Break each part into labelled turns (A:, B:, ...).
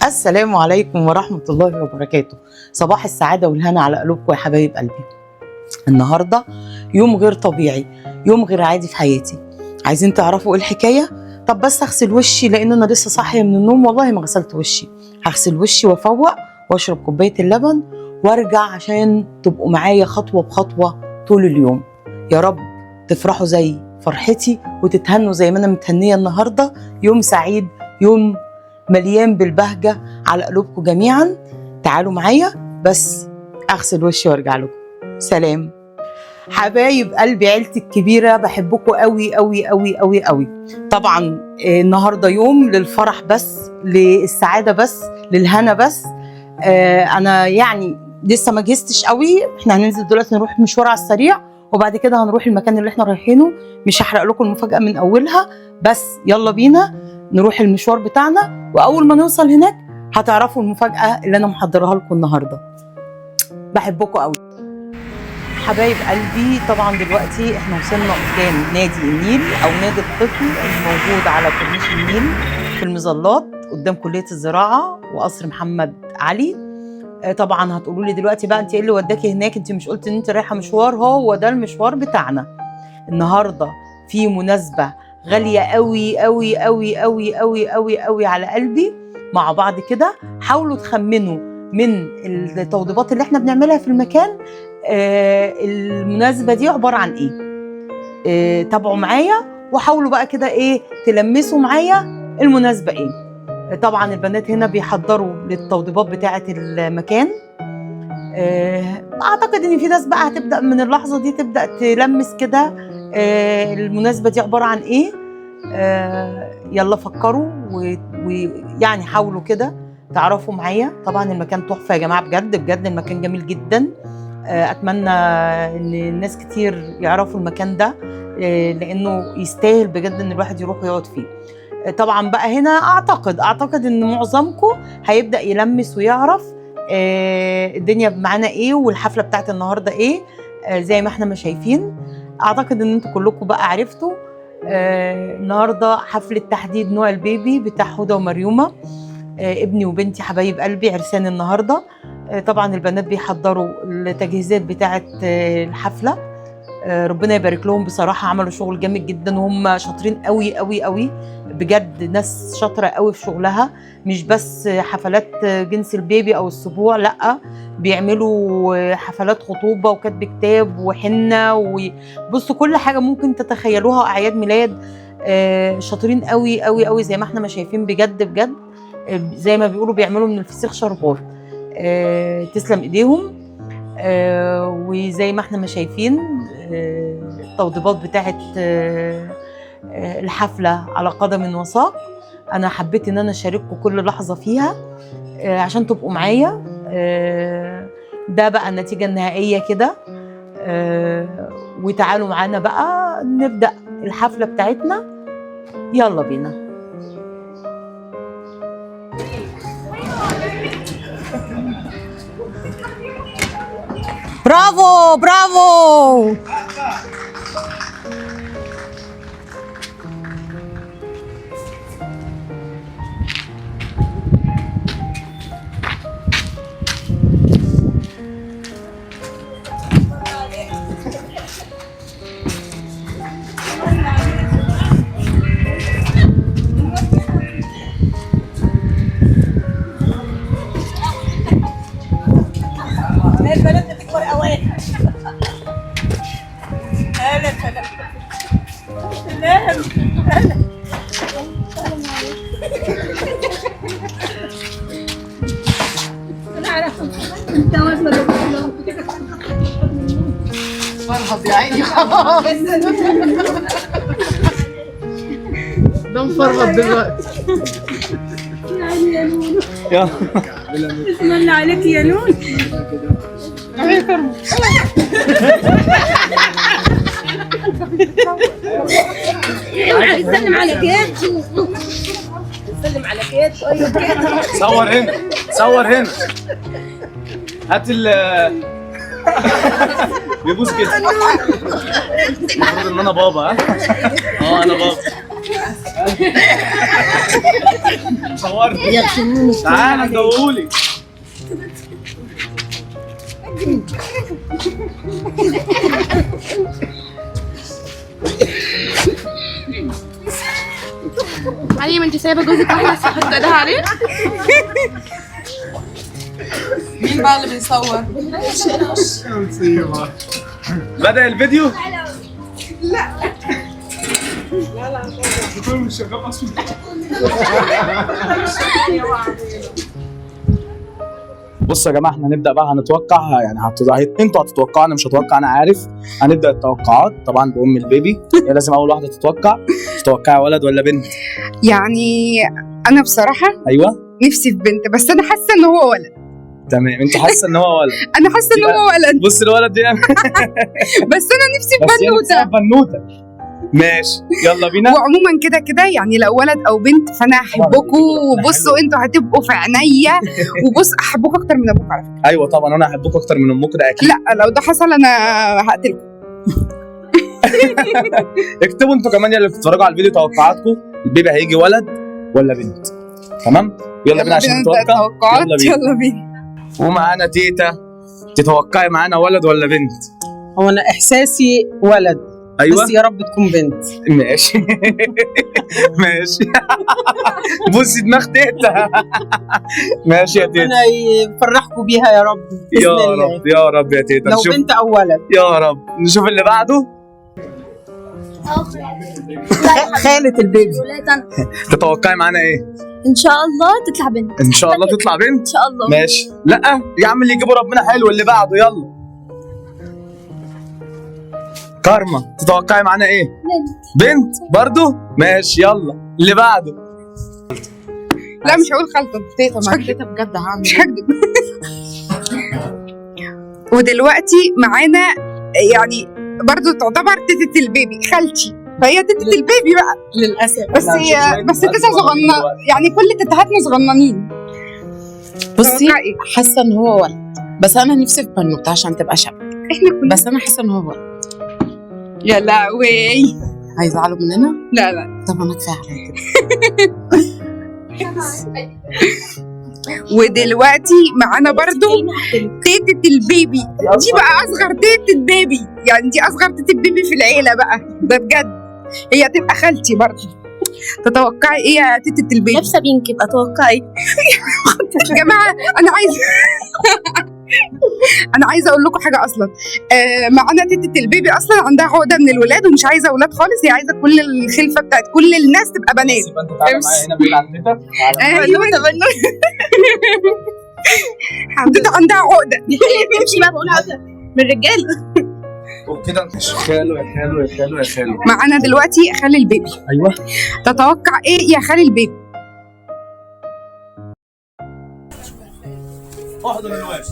A: السلام عليكم ورحمة الله وبركاته. صباح السعادة والهنا على قلوبكم يا حبايب قلبي. النهاردة يوم غير طبيعي، يوم غير عادي في حياتي. عايزين تعرفوا ايه الحكاية؟ طب بس اغسل وشي لان انا لسه صاحية من النوم، والله ما غسلت وشي. هغسل وشي وافوق واشرب كوباية اللبن وارجع عشان تبقوا معايا خطوة بخطوة طول اليوم. يا رب تفرحوا زي فرحتي وتتهنوا زي ما انا متهنية النهاردة. يوم سعيد، يوم مليان بالبهجة على قلوبكم جميعا. تعالوا معايا بس اغسل وشي وارجع لكم. سلام حبايب قلبي، عيلتي الكبيرة، بحبكم قوي قوي قوي قوي قوي. طبعا النهاردة يوم للفرح بس، للسعادة بس، للهنا بس. انا يعني لسه ما جهزتش قوي. احنا هننزل دلوقتي نروح مشوار على السريع وبعد كده هنروح المكان اللي احنا رايحينه. مش هحرق لكم المفاجأة من اولها، بس يلا بينا نروح المشوار بتاعنا، واول ما نوصل هناك هتعرفوا المفاجأة اللي انا محضرها لكم النهارده. بحبكم قوي حبايب قلبي. طبعا دلوقتي احنا وصلنا قدام نادي النيل او نادي الطفل الموجود على كورنيش النيل في المظلات قدام كلية الزراعة وقصر محمد علي. طبعا هتقولوا لي دلوقتي بقى انت ايه اللي وداكي هناك؟ انت مش قلت ان انت رايحة مشوار؟ هو ده المشوار بتاعنا النهارده. في مناسبة غالية قوي قوي قوي قوي قوي قوي قوي على قلبي. مع بعض كده حاولوا تخمنوا من التوضيبات اللي احنا بنعملها في المكان المناسبة دي عبارة عن ايه. تابعوا معايا وحاولوا بقى كده ايه تلمسوا معايا المناسبة ايه. طبعا البنات هنا بيحضروا للتوضيبات بتاعة المكان. اعتقد ان في ناس بقى هتبدأ من اللحظة دي تبدأ تلمس كده المناسبة دي عبارة عن ايه. يلا فكروا ويعني حاولوا كده تعرفوا معايا. طبعا المكان تحفة يا جماعة، بجد بجد المكان جميل جدا. اتمنى ان الناس كتير يعرفوا المكان ده لانه يستاهل بجد ان الواحد يروح ويقعد فيه. طبعا بقى هنا اعتقد ان معظمكم هيبدأ يلمس ويعرف الدنيا معانا ايه والحفلة بتاعت النهاردة ايه. زي ما احنا ما شايفين اعتقد ان انتوا كلكم بقى عرفتوا. النهارده حفلة تحديد نوع البيبي بتاع هدى ومريومة، ابني وبنتي حبايب قلبي، عرسان النهارده. طبعا البنات بيحضروا التجهيزات بتاعه الحفله. ربنا يبارك لهم، بصراحه عملوا شغل جامد جدا وهم شاطرين قوي قوي قوي بجد. ناس شاطره قوي في شغلها، مش بس حفلات جنس البيبي او السبوع، لا بيعملوا حفلات خطوبه وكتب كتاب وحنه وبصوا كل حاجه ممكن تتخيلوها، اعياد ميلاد. شاطرين قوي قوي قوي زي ما احنا ما شايفين بجد بجد. زي ما بيقولوا بيعملوا من الفسيخ شربات. تسلم ايديهم. وزي ما احنا ما شايفين التوضيبات بتاعت الحفلة على قدم وساق. انا حبيت ان انا اشارككم كل لحظة فيها عشان تبقوا معايا. ده بقى النتيجة النهائية كده. وتعالوا معانا بقى نبدأ الحفلة بتاعتنا. يلا بينا. برافو برافو.
B: البنات بتكبر اوقات. هلا هلا هلا انا عارفه انت وزنك
C: فرهض يا عيني خلاص. ده مفرهد دلوقتي.
B: يا عيني يا نونو،
C: يلا
B: بسم الله عليك يا نون.
C: تعالي كرم.
B: سلم على كيت، سلم على كيت.
C: صور هنا، صور هنا. هات ال بيبوس كده. المفروض ان انا بابا. ها؟ انا بابا. صورني. تعالى ندوقهولي.
B: علي، ما انت سايبه جوزك واحده تحط ايدها عليه.
A: مين بقى اللي بيصور؟
C: بدأ الفيديو؟ بصوا يا جماعه، احنا هنبدا بقى هنتوقع، يعني انتوا هتتوقعوا، انا مش هتوقع، انا عارف. هنبدا التوقعات طبعا بام البيبي. هي لازم اول واحده تتوقع. تتوقعي ولد ولا بنت؟
D: يعني انا بصراحه
C: ايوه
D: نفسي في بنت، بس انا حاسه ان هو ولد.
C: تمام، انت حاسه ان هو ولد.
D: انا حاسه ان هو ولد،
C: بص الولد ده
D: بس انا نفسي في
C: بس هي نفسها
D: بنوته.
C: في بنوته. ماشي يلا بينا.
D: وعموما كده كده يعني لو ولد او بنت فانا هحبكم، وبصوا انتوا هتبقوا في عينيا، وبص احبكم اكتر من ابوك على فكره.
C: ايوه طبعا انا احبك اكتر من امك، ده اكيد.
D: لا لو ده حصل انا هقتلكم.
C: اكتبوا انتوا كمان يا اللي بتتفرجوا على الفيديو توقعاتكم، البيبي هيجي ولد ولا بنت؟ تمام يلا بينا عشان
D: نبدأ
C: نتوقع.
D: التوقعات.
C: يلا بينا.
D: يلا بينا.
C: ومعانا تيتا، تتوقعي معانا ولد ولا بنت؟
E: هو انا احساسي ولد،
C: ايوه
E: بس يا رب تكون بنت.
C: ماشي. ماشي. بصي دماغ تيتا. ماشي يا تيتا.
E: ربنا يفرحكم بيها يا رب بإذن
C: يا
E: الله.
C: رب يا رب يا تيتا.
E: لو
C: نشوف
E: بنت او ولد.
C: يا رب. نشوف اللي بعده.
E: خالة البيبي.
C: تتوقعي معانا ايه؟
F: ان شاء الله تطلع بنت.
C: ان شاء الله تطلع بنت.
F: ان شاء الله.
C: ماشي. لا يا عم اللي يجيبه ربنا حلو. اللي بعده يلا. كارما، تتوقعي معانا ايه؟ بنت برضو؟ ماشي يلا اللي بعده.
D: لا مش هقول خالته، تيتا، مش هكدب.
A: تيتا بجد هعمل
D: مش هكدب. ودلوقتي معانا يعني برضو تعتبر تيتة البيبي خالتي، فهي تيتة البيبي بقى
A: للاسف.
D: بس تيتا صغننه، يعني كل تيتهاتنا صغننين.
A: بصي
D: تتوقعي إيه؟
A: حاسه ان هو ولد، بس انا نفسي في بنوته عشان تبقى شبه.
D: احنا كنا
A: بس انا حاسه ان هو ولد.
D: يا لهوي.
A: هيزعلوا مننا؟
D: لا لا.
A: طب انا كفايه عليا كده.
D: ودلوقتي معانا برضو تيتة البيبي، دي بقى اصغر تيتة بيبي، يعني دي اصغر تيتة بيبي في العيله بقى، ده بجد. هي تبقى خالتي برضو. تتوقعي ايه يا تيتة البيبي؟
F: لابسه بينك، يبقى توقعي.
D: يا جماعه انا عايزه انا عايزه اقول لكم حاجه اصلا. معانا تيتة البيبي اصلا عندها عقده من الولاد ومش عايزه اولاد خالص، هي عايزه كل الخلفه بتاعت كل الناس تبقى بنات.
C: يبقى انت تعالى معايا هنا بعيد عن تيتا.
D: ايوه تيتة عندها عقده.
F: امشي بقى، بقول عاوزه من الرجاله.
C: وكده انت خاله يا خاله يا خاله يا خاله.
D: معانا دلوقتي خال البيبي.
C: ايوه.
D: تتوقع ايه يا خال البيبي؟
C: احضر الواد.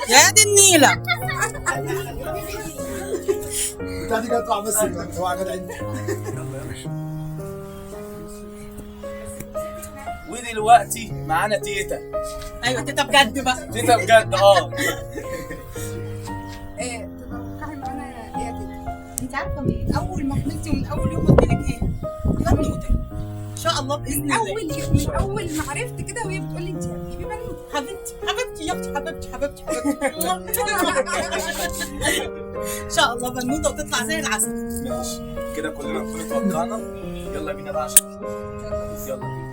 A: يا دي النيله.
G: بتاعتي كانت طالعه بس هو عجل عندي.
C: ودلوقتي معانا تيتا.
A: ايوه تيتا بجد بقى.
C: تيتا بجد
D: تتوقعي معانا ايه يا تيتا؟
A: انت عارفه من اول ما حملتي ومن اول يوم قلت لك ايه؟ بنوته ان شاء الله باذن الله.
D: من اول ما عرفت كده وهي بتقول لي انت هتجيبي بنوته.
A: حبيبتي حبيبتي يا اختي، حبيبتي حبيبتي حبيبتي. ان شاء الله بنوته وتطلع زي العسل.
C: ماشي كده كلنا نكون اتوقعنا. يلا بينا بقى عشان نشوف. يلا بينا.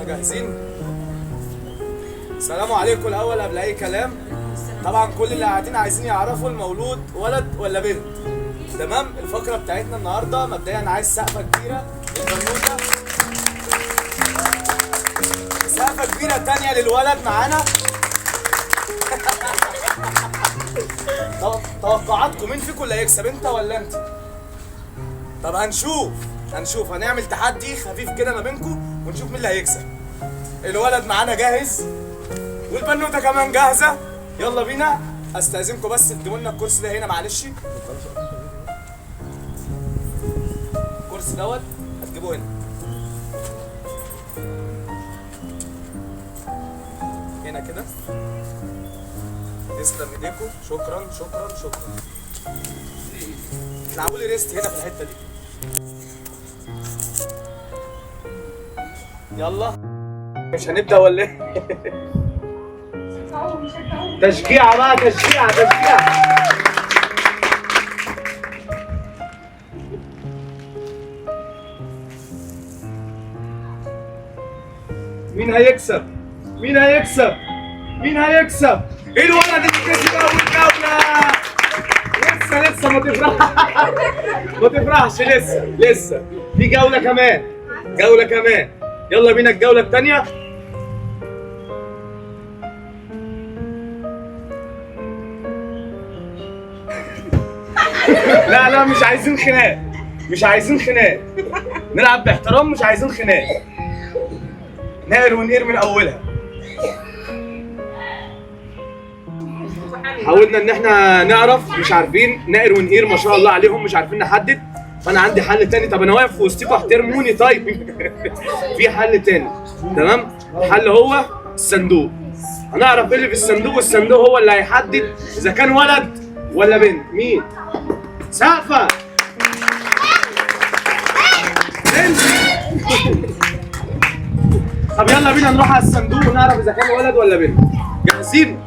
C: جاهزين؟ السلام عليكم الاول قبل اي كلام. طبعا كل اللي قاعدين عايزين يعرفوا المولود ولد ولا بنت. تمام؟ الفقره بتاعتنا النهارده مبدئيا عايز سقفه كبيره للبنوته، سقفه كبيره تانيه للولد معانا. توقعاتكم مين فيكم اللي هيكسب، انت ولا انت؟ طب هنشوف هنعمل تحدي خفيف كده ما بينكم ونشوف مين اللي هيكسب. الولد معانا جاهز والبنوته كمان جاهزه. يلا بينا. استاذنكم بس ادوا لنا الكرسي ده هنا معلش. الكرسي دوت هتجيبوه هنا. هنا كده. تسلم ايديكم. شكرا. تلعبوا لي ريست هنا في الحته دي. يلا مش هنبدا ولا ايه؟ تشجيع بقى، تشجيع. مين هيكسب؟ ايه الولد اللي كسب اول جوله؟ لسه ما تفرحش لسه في جوله كمان. يلا بينا الجوله الثانيه. لا مش عايزين خناق. نلعب باحترام، مش عايزين خناق. نقر ونقر من اولها. حاولنا ان احنا نعرف، مش عارفين. نقر ونقير ما شاء الله عليهم مش عارفين نحدد. فانا عندي حل تاني. طب انا واقف في وسطكم احترموني. طيب في حل تاني. تمام؟ الحل هو الصندوق. هنعرف ايه اللي في الصندوق، والصندوق هو اللي هيحدد اذا كان ولد ولا بنت. مين؟ سقفة. بنت. طب يلا بينا نروح على الصندوق ونعرف اذا كان ولد ولا بنت. جاهزين؟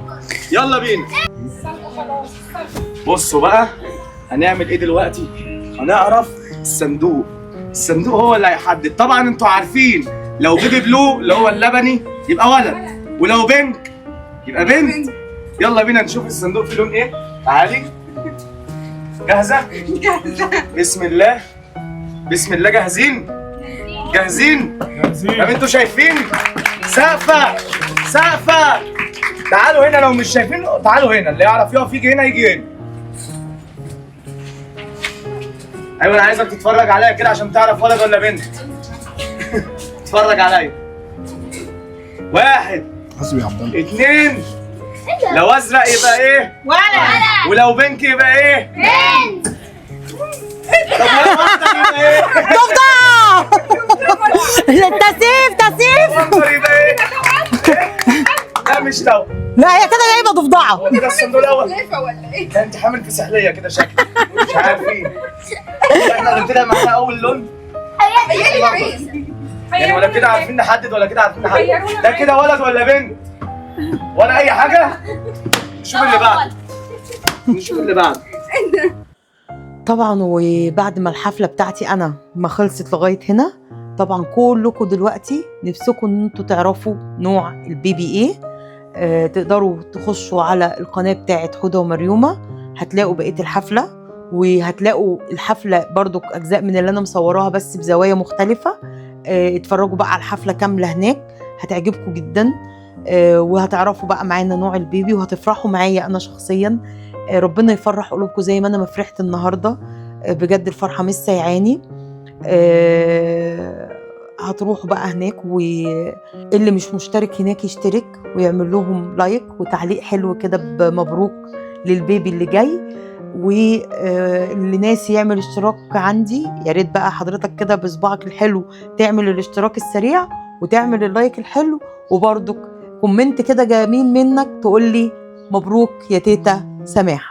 C: يلا بينا. بصوا بقى هنعمل ايه دلوقتي. هنعرف الصندوق هو اللي هيحدد. طبعا انتوا عارفين لو بيبي بلو اللي هو اللبني يبقى ولد، ولو بينك يبقى بنت. يلا بينا نشوف الصندوق فيه لون ايه. تعالي. جاهزة؟ بسم الله. جاهزين؟ طب انتوا شايفين؟ سقفة. تعالوا هنا. لو مش شايفين تعالوا هنا. اللي يعرف يقف يجي هنا. ايوه انا عايزك تتفرج عليا كده عشان تعرف ولد ولا بنت. اتفرج عليا. 1 2. لو ازرق يبقى ايه؟ ولد. ولو بنك يبقى ايه؟ بنت. طب ولو اخضر يبقى ايه؟
A: ضفدع. تسيف.
C: اخضر يبقى ايه؟ لا مش توأم.
A: لا هي كده جايبه ضفدعه.
C: هو كده الصندوق الاول.
D: ولا ايه؟
C: ده انت حامل في سحليه كده شكلك. مش عارفين. احنا هنبتدي معانا اول لون. يعني ولا كده عارفين نحدد ولا كده عارفين نحدد. ده كده ولد ولا بنت؟ ولا اي حاجه. نشوف اللي بعد.
A: طبعا وبعد ما الحفله بتاعتي انا ما خلصت لغايه هنا، طبعا كلكم دلوقتي نفسكم ان انتوا تعرفوا نوع البيبي ايه. تقدروا تخشوا على القناه بتاعت هدى ومريومه، هتلاقوا بقيه الحفله، وهتلاقوا الحفله برضو اجزاء من اللي انا مصوراها بس بزوايا مختلفه. اتفرجوا بقى على الحفله كامله هناك، هتعجبكم جدا. وهتعرفوا بقى معانا نوع البيبي وهتفرحوا معايا انا شخصيا. ربنا يفرح قلوبكم زي ما انا ما فرحت النهارده. بجد الفرحه مش سايعاني. هتروحوا بقى هناك، واللي مش مشترك هناك يشترك ويعمل لهم لايك وتعليق حلو كده بمبروك للبيبي اللي جاي. واللي ناسي يعمل اشتراك عندي، يا ريت بقى حضرتك كده بصبعك الحلو تعمل الاشتراك السريع وتعمل اللايك الحلو، وبرضك كومنت كده جميل منك تقول لي مبروك يا تيتا سماح.